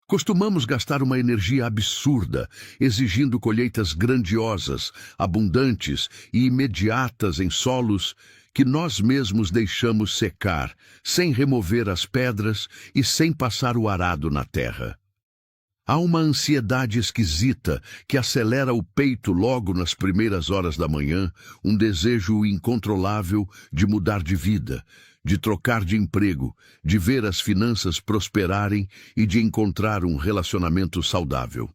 Costumamos gastar uma energia absurda, exigindo colheitas grandiosas, abundantes e imediatas em solos que nós mesmos deixamos secar, sem remover as pedras e sem passar o arado na terra. Há uma ansiedade esquisita que acelera o peito logo nas primeiras horas da manhã, um desejo incontrolável de mudar de vida, de trocar de emprego, de ver as finanças prosperarem e de encontrar um relacionamento saudável.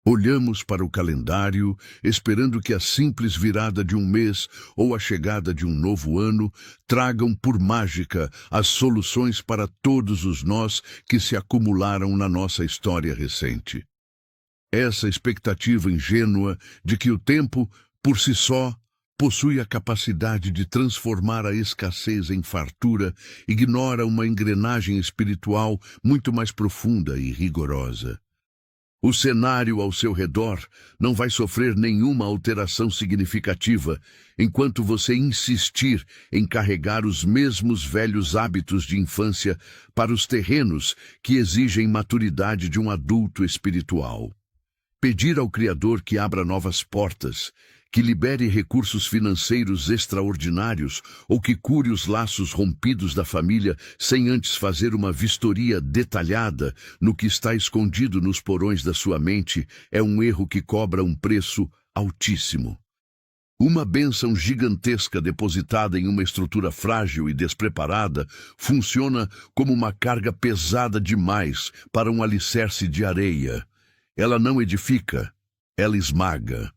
Olhamos para o calendário, esperando que a simples virada de um mês ou a chegada de um novo ano tragam por mágica as soluções para todos os nós que se acumularam na nossa história recente. Essa expectativa ingênua de que o tempo, por si só, possui a capacidade de transformar a escassez em fartura, ignora uma engrenagem espiritual muito mais profunda e rigorosa. O cenário ao seu redor não vai sofrer nenhuma alteração significativa enquanto você insistir em carregar os mesmos velhos hábitos de infância para os terrenos que exigem maturidade de um adulto espiritual. Pedir ao Criador que abra novas portas, que libere recursos financeiros extraordinários ou que cure os laços rompidos da família sem antes fazer uma vistoria detalhada no que está escondido nos porões da sua mente é um erro que cobra um preço altíssimo. Uma bênção gigantesca depositada em uma estrutura frágil e despreparada funciona como uma carga pesada demais para um alicerce de areia. Ela não edifica, ela esmaga.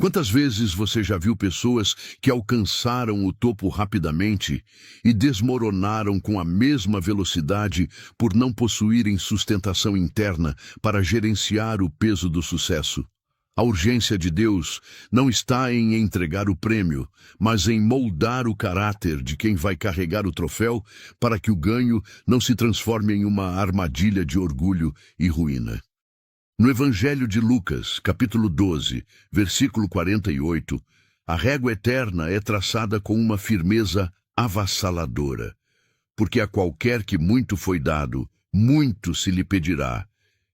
Quantas vezes você já viu pessoas que alcançaram o topo rapidamente e desmoronaram com a mesma velocidade por não possuírem sustentação interna para gerenciar o peso do sucesso? A urgência de Deus não está em entregar o prêmio, mas em moldar o caráter de quem vai carregar o troféu para que o ganho não se transforme em uma armadilha de orgulho e ruína. No Evangelho de Lucas, capítulo 12, versículo 48, a régua eterna é traçada com uma firmeza avassaladora, porque a qualquer que muito foi dado, muito se lhe pedirá,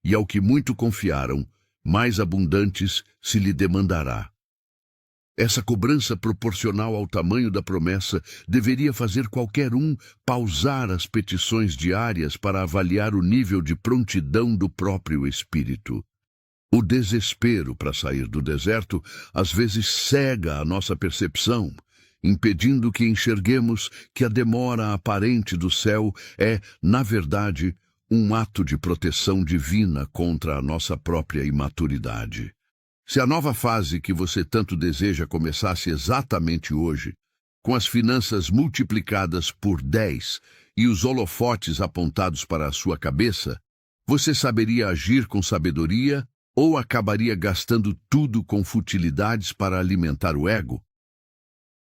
e ao que muito confiaram, mais abundantes se lhe demandará. Essa cobrança proporcional ao tamanho da promessa deveria fazer qualquer um pausar as petições diárias para avaliar o nível de prontidão do próprio espírito. O desespero para sair do deserto às vezes cega a nossa percepção, impedindo que enxerguemos que a demora aparente do céu é, na verdade, um ato de proteção divina contra a nossa própria imaturidade. Se a nova fase que você tanto deseja começasse exatamente hoje, com as finanças multiplicadas por 10 e os holofotes apontados para a sua cabeça, você saberia agir com sabedoria ou acabaria gastando tudo com futilidades para alimentar o ego?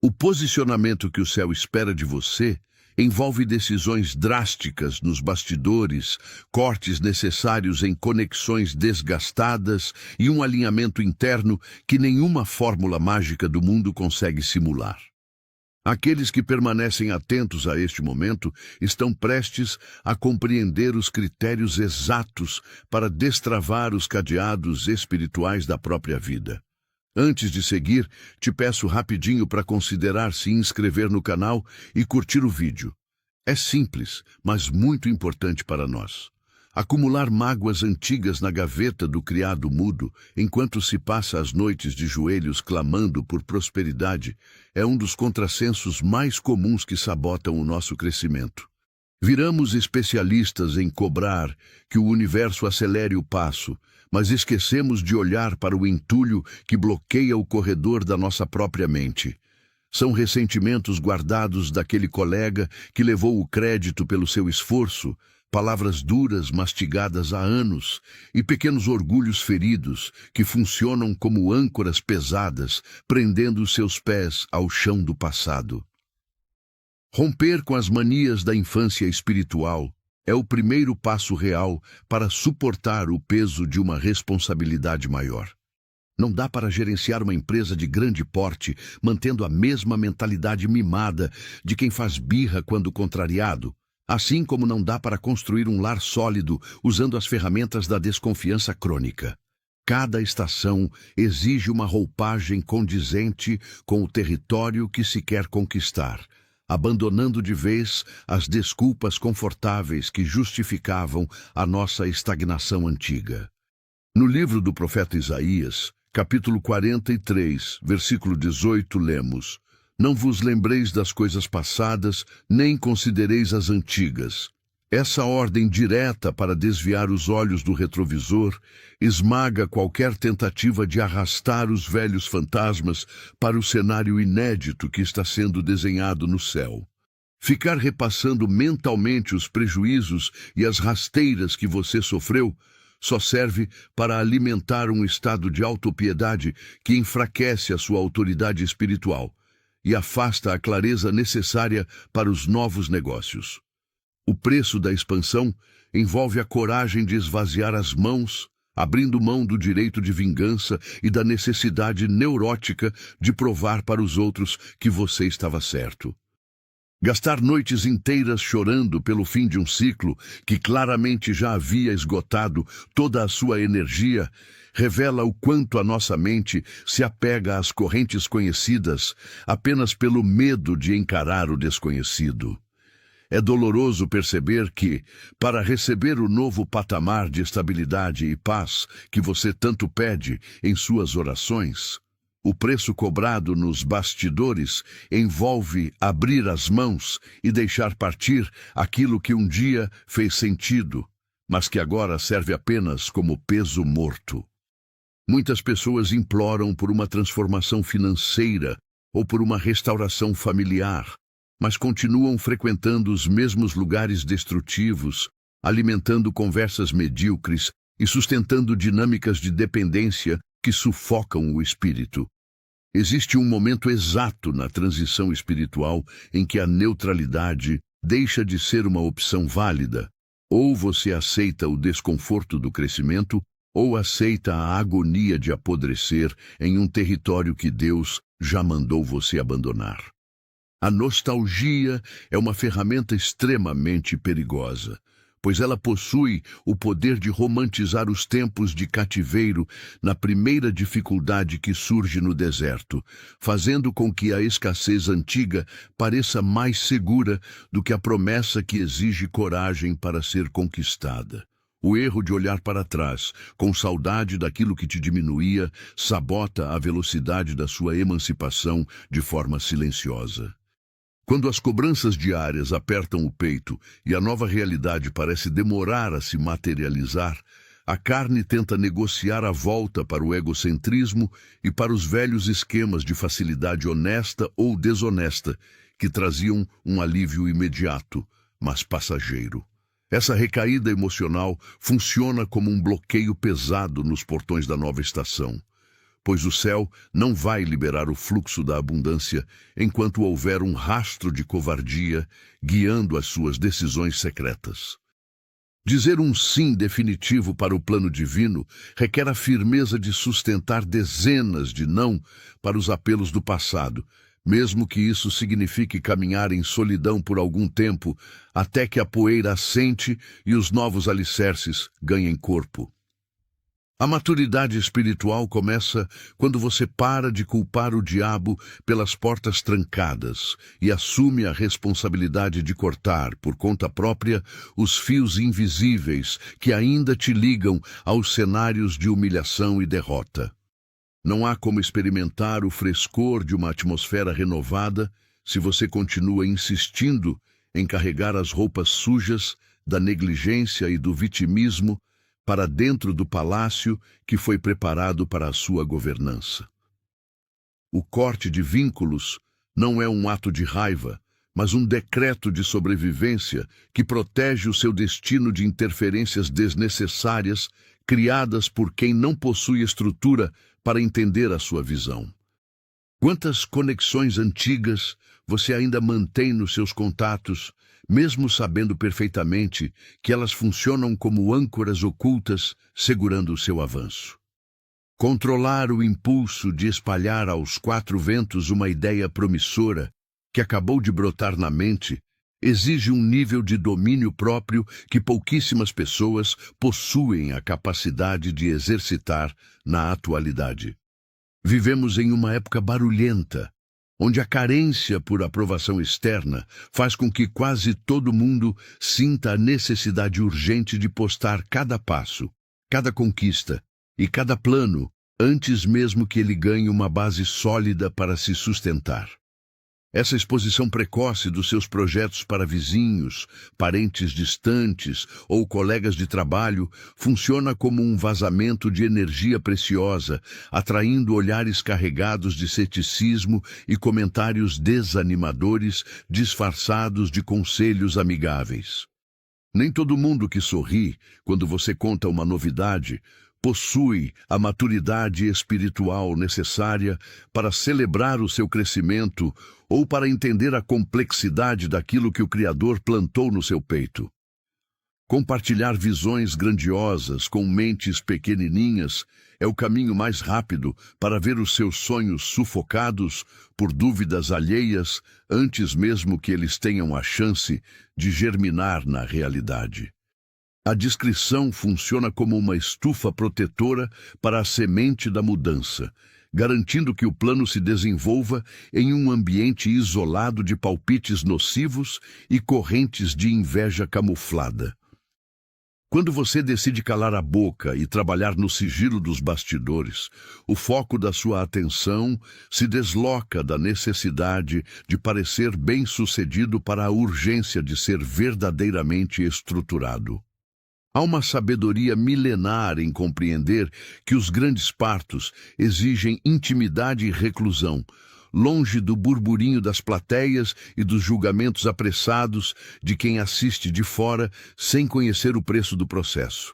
O posicionamento que o céu espera de você envolve decisões drásticas nos bastidores, cortes necessários em conexões desgastadas e um alinhamento interno que nenhuma fórmula mágica do mundo consegue simular. Aqueles que permanecem atentos a este momento estão prestes a compreender os critérios exatos para destravar os cadeados espirituais da própria vida. Antes de seguir, te peço rapidinho para considerar se inscrever no canal e curtir o vídeo. É simples, mas muito importante para nós. Acumular mágoas antigas na gaveta do criado mudo, enquanto se passa as noites de joelhos clamando por prosperidade, é um dos contrassensos mais comuns que sabotam o nosso crescimento. Viramos especialistas em cobrar que o universo acelere o passo, mas esquecemos de olhar para o entulho que bloqueia o corredor da nossa própria mente. São ressentimentos guardados daquele colega que levou o crédito pelo seu esforço, palavras duras mastigadas há anos e pequenos orgulhos feridos que funcionam como âncoras pesadas, prendendo seus pés ao chão do passado. Romper com as manias da infância espiritual é o primeiro passo real para suportar o peso de uma responsabilidade maior. Não dá para gerenciar uma empresa de grande porte mantendo a mesma mentalidade mimada de quem faz birra quando contrariado. Assim como não dá para construir um lar sólido usando as ferramentas da desconfiança crônica. Cada estação exige uma roupagem condizente com o território que se quer conquistar, abandonando de vez as desculpas confortáveis que justificavam a nossa estagnação antiga. No livro do profeta Isaías, capítulo 43, versículo 18, lemos: Não vos lembreis das coisas passadas, nem considereis as antigas. Essa ordem direta para desviar os olhos do retrovisor esmaga qualquer tentativa de arrastar os velhos fantasmas para o cenário inédito que está sendo desenhado no céu. Ficar repassando mentalmente os prejuízos e as rasteiras que você sofreu só serve para alimentar um estado de autopiedade que enfraquece a sua autoridade espiritual e afasta a clareza necessária para os novos negócios. O preço da expansão envolve a coragem de esvaziar as mãos, abrindo mão do direito de vingança e da necessidade neurótica de provar para os outros que você estava certo. Gastar noites inteiras chorando pelo fim de um ciclo que claramente já havia esgotado toda a sua energia revela o quanto a nossa mente se apega às correntes conhecidas apenas pelo medo de encarar o desconhecido. É doloroso perceber que, para receber o novo patamar de estabilidade e paz que você tanto pede em suas orações, o preço cobrado nos bastidores envolve abrir as mãos e deixar partir aquilo que um dia fez sentido, mas que agora serve apenas como peso morto. Muitas pessoas imploram por uma transformação financeira ou por uma restauração familiar, mas continuam frequentando os mesmos lugares destrutivos, alimentando conversas medíocres e sustentando dinâmicas de dependência que sufocam o espírito. Existe um momento exato na transição espiritual em que a neutralidade deixa de ser uma opção válida. Ou você aceita o desconforto do crescimento, ou aceita a agonia de apodrecer em um território que Deus já mandou você abandonar. A nostalgia é uma ferramenta extremamente perigosa, pois ela possui o poder de romantizar os tempos de cativeiro na primeira dificuldade que surge no deserto, fazendo com que a escassez antiga pareça mais segura do que a promessa que exige coragem para ser conquistada. O erro de olhar para trás, com saudade daquilo que te diminuía, sabota a velocidade da sua emancipação de forma silenciosa. Quando as cobranças diárias apertam o peito e a nova realidade parece demorar a se materializar, a carne tenta negociar a volta para o egocentrismo e para os velhos esquemas de facilidade honesta ou desonesta, que traziam um alívio imediato, mas passageiro. Essa recaída emocional funciona como um bloqueio pesado nos portões da nova estação, pois o céu não vai liberar o fluxo da abundância enquanto houver um rastro de covardia guiando as suas decisões secretas. Dizer um sim definitivo para o plano divino requer a firmeza de sustentar dezenas de não para os apelos do passado, mesmo que isso signifique caminhar em solidão por algum tempo, até que a poeira assente e os novos alicerces ganhem corpo. A maturidade espiritual começa quando você para de culpar o diabo pelas portas trancadas e assume a responsabilidade de cortar, por conta própria, os fios invisíveis que ainda te ligam aos cenários de humilhação e derrota. Não há como experimentar o frescor de uma atmosfera renovada se você continua insistindo em carregar as roupas sujas da negligência e do vitimismo para dentro do palácio que foi preparado para a sua governança. O corte de vínculos não é um ato de raiva, mas um decreto de sobrevivência que protege o seu destino de interferências desnecessárias criadas por quem não possui estrutura para entender a sua visão. Quantas conexões antigas você ainda mantém nos seus contatos, mesmo sabendo perfeitamente que elas funcionam como âncoras ocultas segurando o seu avanço? Controlar o impulso de espalhar aos quatro ventos uma ideia promissora que acabou de brotar na mente Exige um nível de domínio próprio que pouquíssimas pessoas possuem a capacidade de exercitar na atualidade. Vivemos em uma época barulhenta, onde a carência por aprovação externa faz com que quase todo mundo sinta a necessidade urgente de postar cada passo, cada conquista e cada plano antes mesmo que ele ganhe uma base sólida para se sustentar. Essa exposição precoce dos seus projetos para vizinhos, parentes distantes ou colegas de trabalho funciona como um vazamento de energia preciosa, atraindo olhares carregados de ceticismo e comentários desanimadores disfarçados de conselhos amigáveis. Nem todo mundo que sorri quando você conta uma novidade possui a maturidade espiritual necessária para celebrar o seu crescimento ou para entender a complexidade daquilo que o Criador plantou no seu peito. Compartilhar visões grandiosas com mentes pequenininhas é o caminho mais rápido para ver os seus sonhos sufocados por dúvidas alheias antes mesmo que eles tenham a chance de germinar na realidade. A discrição funciona como uma estufa protetora para a semente da mudança, garantindo que o plano se desenvolva em um ambiente isolado de palpites nocivos e correntes de inveja camuflada. Quando você decide calar a boca e trabalhar no sigilo dos bastidores, o foco da sua atenção se desloca da necessidade de parecer bem-sucedido para a urgência de ser verdadeiramente estruturado. Há uma sabedoria milenar em compreender que os grandes partos exigem intimidade e reclusão, longe do burburinho das plateias e dos julgamentos apressados de quem assiste de fora sem conhecer o preço do processo.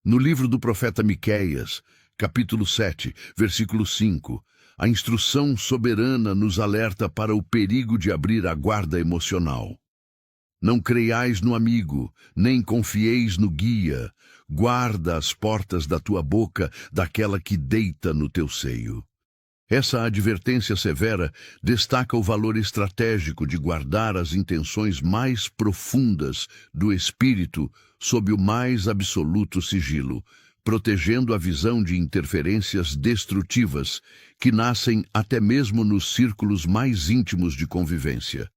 No livro do profeta Miqueias, capítulo 7, versículo 5, a instrução soberana nos alerta para o perigo de abrir a guarda emocional. Não creiais no amigo, nem confieis no guia. Guarda as portas da tua boca daquela que deita no teu seio. Essa advertência severa destaca o valor estratégico de guardar as intenções mais profundas do espírito sob o mais absoluto sigilo, protegendo a visão de interferências destrutivas que nascem até mesmo nos círculos mais íntimos de convivência.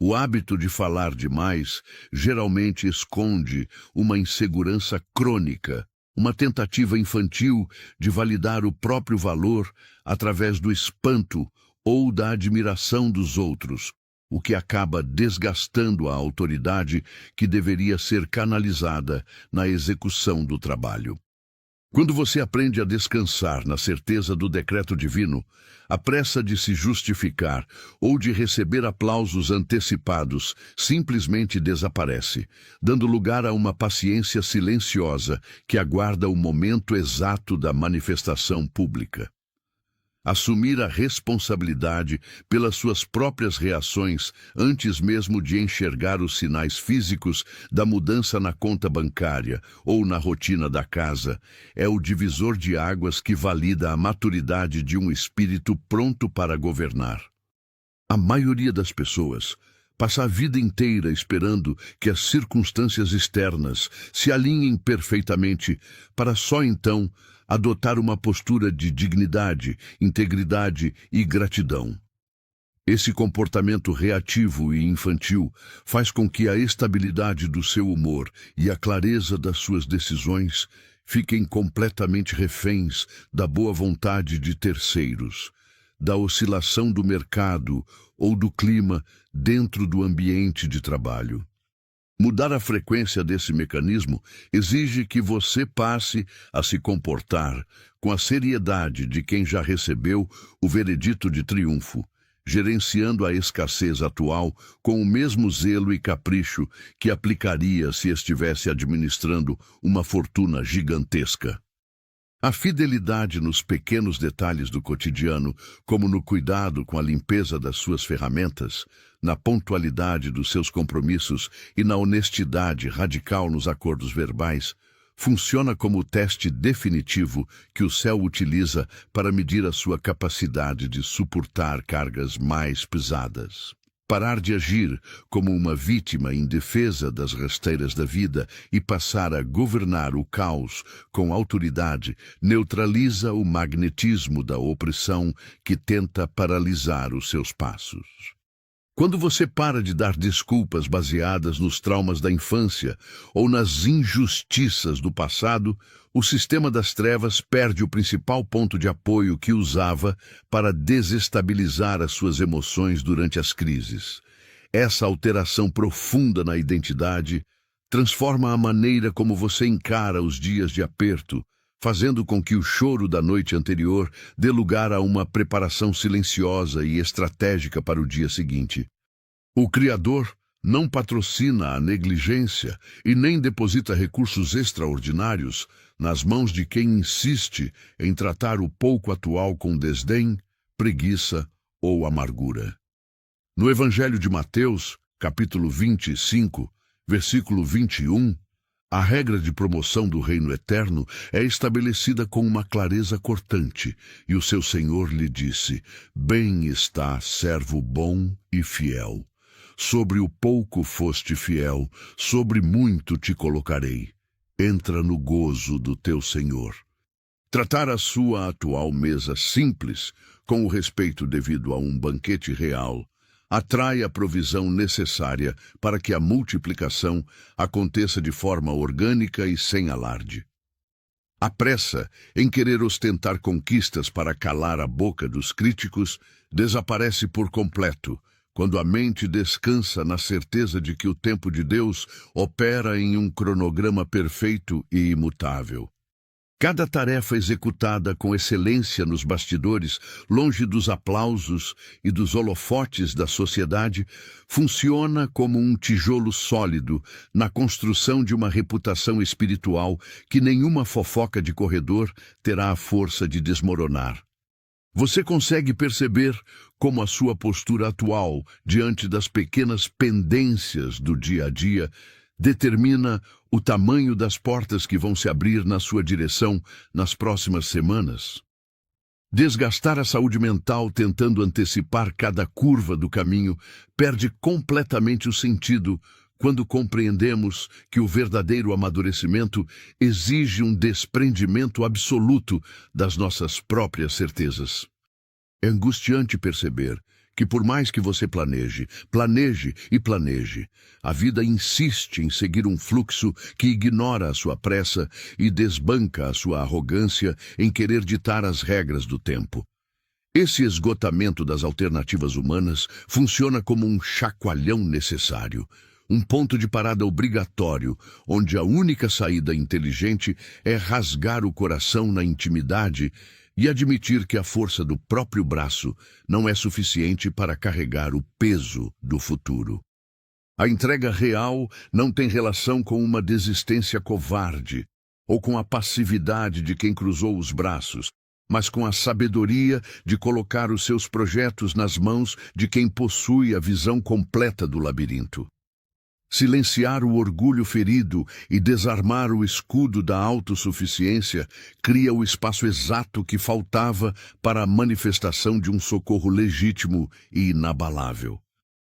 O hábito de falar demais geralmente esconde uma insegurança crônica, uma tentativa infantil de validar o próprio valor através do espanto ou da admiração dos outros, o que acaba desgastando a autoridade que deveria ser canalizada na execução do trabalho. Quando você aprende a descansar na certeza do decreto divino, a pressa de se justificar ou de receber aplausos antecipados simplesmente desaparece, dando lugar a uma paciência silenciosa que aguarda o momento exato da manifestação pública. Assumir a responsabilidade pelas suas próprias reações antes mesmo de enxergar os sinais físicos da mudança na conta bancária ou na rotina da casa é o divisor de águas que valida a maturidade de um espírito pronto para governar. A maioria das pessoas passa a vida inteira esperando que as circunstâncias externas se alinhem perfeitamente para só então adotar uma postura de dignidade, integridade e gratidão. Esse comportamento reativo e infantil faz com que a estabilidade do seu humor e a clareza das suas decisões fiquem completamente reféns da boa vontade de terceiros, da oscilação do mercado ou do clima dentro do ambiente de trabalho. Mudar a frequência desse mecanismo exige que você passe a se comportar com a seriedade de quem já recebeu o veredito de triunfo, gerenciando a escassez atual com o mesmo zelo e capricho que aplicaria se estivesse administrando uma fortuna gigantesca. A fidelidade nos pequenos detalhes do cotidiano, como no cuidado com a limpeza das suas ferramentas, na pontualidade dos seus compromissos e na honestidade radical nos acordos verbais, funciona como o teste definitivo que o céu utiliza para medir a sua capacidade de suportar cargas mais pesadas. parar de agir como uma vítima indefesa das rasteiras da vida e passar a governar o caos com autoridade, neutraliza o magnetismo da opressão que tenta paralisar os seus passos. Quando você para de dar desculpas baseadas nos traumas da infância ou nas injustiças do passado, o sistema das trevas perde o principal ponto de apoio que usava para desestabilizar as suas emoções durante as crises. Essa alteração profunda na identidade transforma a maneira como você encara os dias de aperto, fazendo com que o choro da noite anterior dê lugar a uma preparação silenciosa e estratégica para o dia seguinte. O Criador não patrocina a negligência e nem deposita recursos extraordinários nas mãos de quem insiste em tratar o pouco atual com desdém, preguiça ou amargura. No Evangelho de Mateus, capítulo 25, versículo 21, a regra de promoção do reino eterno é estabelecida com uma clareza cortante, e o seu Senhor lhe disse: "Bem está, servo bom e fiel. Sobre o pouco foste fiel, sobre muito te colocarei. Entra no gozo do teu Senhor." Tratar a sua atual mesa simples, com o respeito devido a um banquete real, atrai a provisão necessária para que a multiplicação aconteça de forma orgânica e sem alarde. A pressa em querer ostentar conquistas para calar a boca dos críticos desaparece por completo, quando a mente descansa na certeza de que o tempo de Deus opera em um cronograma perfeito e imutável. Cada tarefa executada com excelência nos bastidores, longe dos aplausos e dos holofotes da sociedade, funciona como um tijolo sólido na construção de uma reputação espiritual que nenhuma fofoca de corredor terá a força de desmoronar. Você consegue perceber como a sua postura atual, diante das pequenas pendências do dia a dia, determina o tamanho das portas que vão se abrir na sua direção nas próximas semanas. Desgastar a saúde mental tentando antecipar cada curva do caminho perde completamente o sentido quando compreendemos que o verdadeiro amadurecimento exige um desprendimento absoluto das nossas próprias certezas. É angustiante perceber que por mais que você planeje, a vida insiste em seguir um fluxo que ignora a sua pressa e desbanca a sua arrogância em querer ditar as regras do tempo. Esse esgotamento das alternativas humanas funciona como um chacoalhão necessário, um ponto de parada obrigatório, onde a única saída inteligente é rasgar o coração na intimidade e admitir que a força do próprio braço não é suficiente para carregar o peso do futuro. A entrega real não tem relação com uma desistência covarde ou com a passividade de quem cruzou os braços, mas com a sabedoria de colocar os seus projetos nas mãos de quem possui a visão completa do labirinto. Silenciar o orgulho ferido e desarmar o escudo da autossuficiência cria o espaço exato que faltava para a manifestação de um socorro legítimo e inabalável.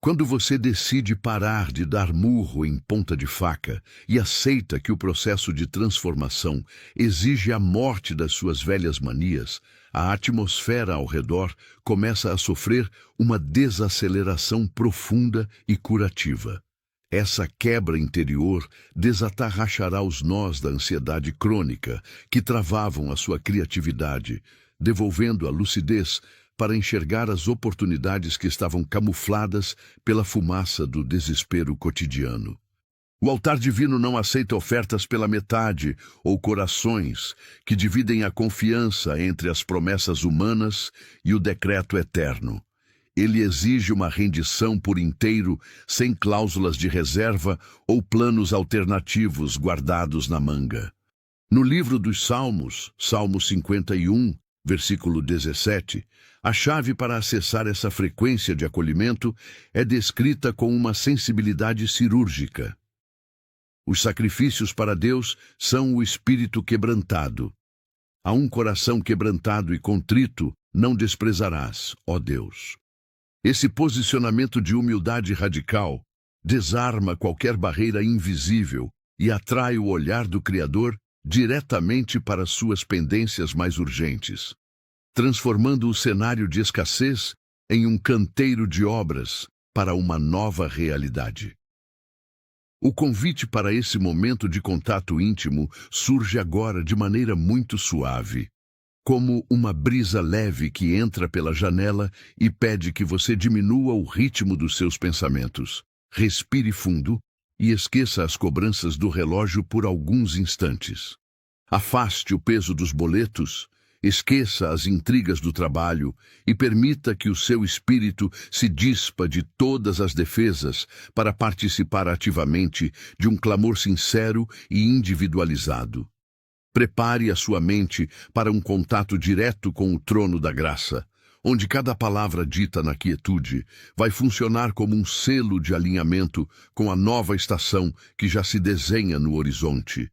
Quando você decide parar de dar murro em ponta de faca e aceita que o processo de transformação exige a morte das suas velhas manias, a atmosfera ao redor começa a sofrer uma desaceleração profunda e curativa. Essa quebra interior desatarrachará os nós da ansiedade crônica que travavam a sua criatividade, devolvendo a lucidez para enxergar as oportunidades que estavam camufladas pela fumaça do desespero cotidiano. O altar divino não aceita ofertas pela metade ou corações que dividem a confiança entre as promessas humanas e o decreto eterno. Ele exige uma rendição por inteiro, sem cláusulas de reserva ou planos alternativos guardados na manga. No livro dos Salmos, Salmo 51, versículo 17, a chave para acessar essa frequência de acolhimento é descrita com uma sensibilidade cirúrgica. Os sacrifícios para Deus são o espírito quebrantado. A um coração quebrantado e contrito não desprezarás, ó Deus. Esse posicionamento de humildade radical desarma qualquer barreira invisível e atrai o olhar do Criador diretamente para suas pendências mais urgentes, transformando o cenário de escassez em um canteiro de obras para uma nova realidade. O convite para esse momento de contato íntimo surge agora de maneira muito suave, como uma brisa leve que entra pela janela e pede que você diminua o ritmo dos seus pensamentos. Respire fundo e esqueça as cobranças do relógio por alguns instantes. Afaste o peso dos boletos, esqueça as intrigas do trabalho e permita que o seu espírito se dispa de todas as defesas para participar ativamente de um clamor sincero e individualizado. Prepare a sua mente para um contato direto com o trono da graça, onde cada palavra dita na quietude vai funcionar como um selo de alinhamento com a nova estação que já se desenha no horizonte.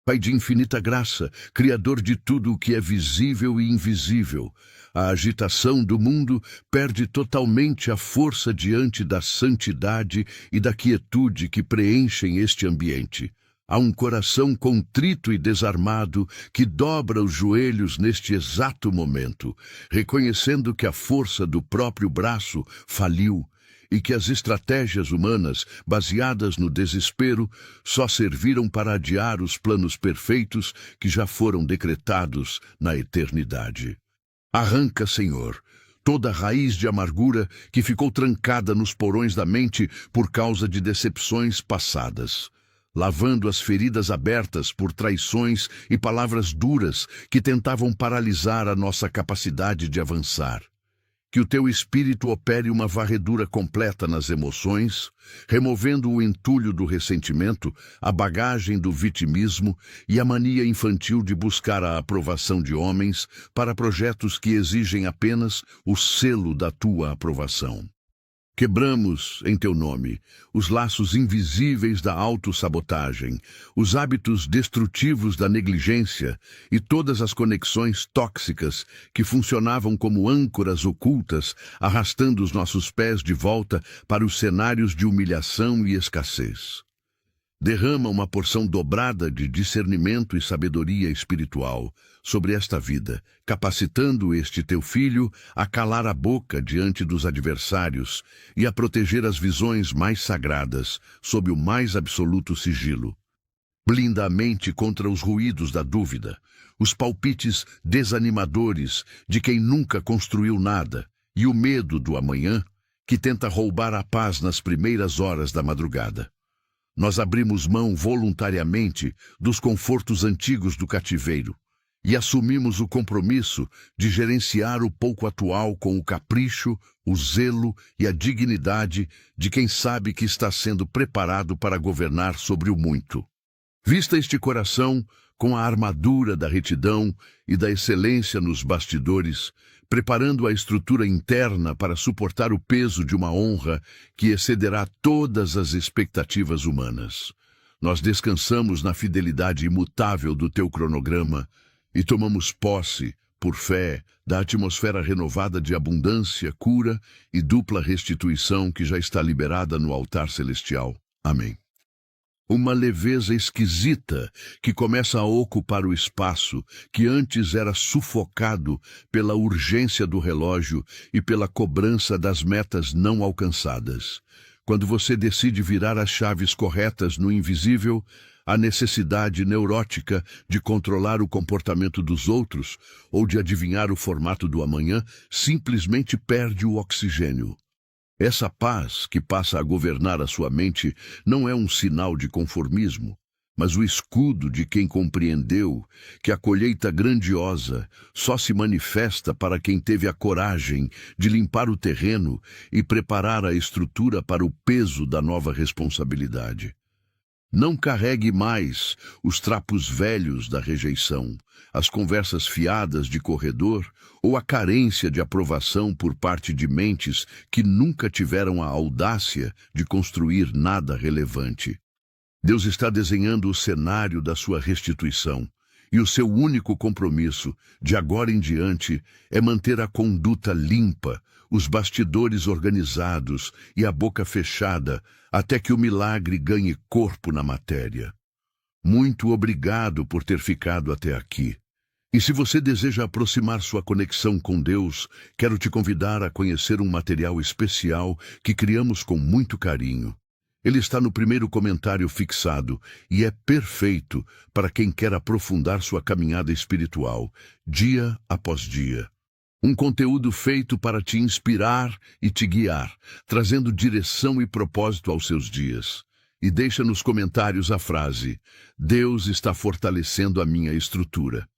Pai de infinita graça, Criador de tudo o que é visível e invisível, a agitação do mundo perde totalmente a força diante da santidade e da quietude que preenchem este ambiente. Há um coração contrito e desarmado que dobra os joelhos neste exato momento, reconhecendo que a força do próprio braço faliu e que as estratégias humanas, baseadas no desespero, só serviram para adiar os planos perfeitos que já foram decretados na eternidade. Arranca, Senhor, toda raiz de amargura que ficou trancada nos porões da mente por causa de decepções passadas, lavando as feridas abertas por traições e palavras duras que tentavam paralisar a nossa capacidade de avançar. Que o teu espírito opere uma varredura completa nas emoções, removendo o entulho do ressentimento, a bagagem do vitimismo e a mania infantil de buscar a aprovação de homens para projetos que exigem apenas o selo da tua aprovação. Quebramos, em teu nome, os laços invisíveis da autossabotagem, os hábitos destrutivos da negligência e todas as conexões tóxicas que funcionavam como âncoras ocultas, arrastando os nossos pés de volta para os cenários de humilhação e escassez. Derrama uma porção dobrada de discernimento e sabedoria espiritual sobre esta vida, capacitando este teu filho a calar a boca diante dos adversários e a proteger as visões mais sagradas sob o mais absoluto sigilo. Blinda a mente contra os ruídos da dúvida, os palpites desanimadores de quem nunca construiu nada e o medo do amanhã que tenta roubar a paz nas primeiras horas da madrugada. Nós abrimos mão voluntariamente dos confortos antigos do cativeiro e assumimos o compromisso de gerenciar o pouco atual com o capricho, o zelo e a dignidade de quem sabe que está sendo preparado para governar sobre o muito. Vista este coração com a armadura da retidão e da excelência nos bastidores, preparando a estrutura interna para suportar o peso de uma honra que excederá todas as expectativas humanas. Nós descansamos na fidelidade imutável do teu cronograma e tomamos posse, por fé, da atmosfera renovada de abundância, cura e dupla restituição que já está liberada no altar celestial. Amém. Uma leveza esquisita que começa a ocupar o espaço que antes era sufocado pela urgência do relógio e pela cobrança das metas não alcançadas. Quando você decide virar as chaves corretas no invisível, a necessidade neurótica de controlar o comportamento dos outros ou de adivinhar o formato do amanhã simplesmente perde o oxigênio. Essa paz que passa a governar a sua mente não é um sinal de conformismo, mas o escudo de quem compreendeu que a colheita grandiosa só se manifesta para quem teve a coragem de limpar o terreno e preparar a estrutura para o peso da nova responsabilidade. Não carregue mais os trapos velhos da rejeição, as conversas fiadas de corredor ou a carência de aprovação por parte de mentes que nunca tiveram a audácia de construir nada relevante. Deus está desenhando o cenário da sua restituição, E o seu único compromisso, de agora em diante, é manter a conduta limpa, os bastidores organizados e a boca fechada, até que o milagre ganhe corpo na matéria. Muito obrigado por ter ficado até aqui. E se você deseja aproximar sua conexão com Deus, quero te convidar a conhecer um material especial que criamos com muito carinho. Ele está no primeiro comentário fixado e é perfeito para quem quer aprofundar sua caminhada espiritual, dia após dia. Um conteúdo feito para te inspirar e te guiar, trazendo direção e propósito aos seus dias. E deixa nos comentários a frase: Deus está fortalecendo a minha estrutura.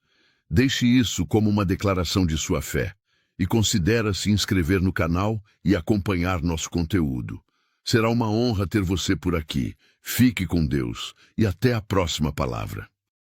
Deixe isso como uma declaração de sua fé e considere se inscrever no canal e acompanhar nosso conteúdo. Será uma honra ter você por aqui. Fique com Deus e até a próxima palavra.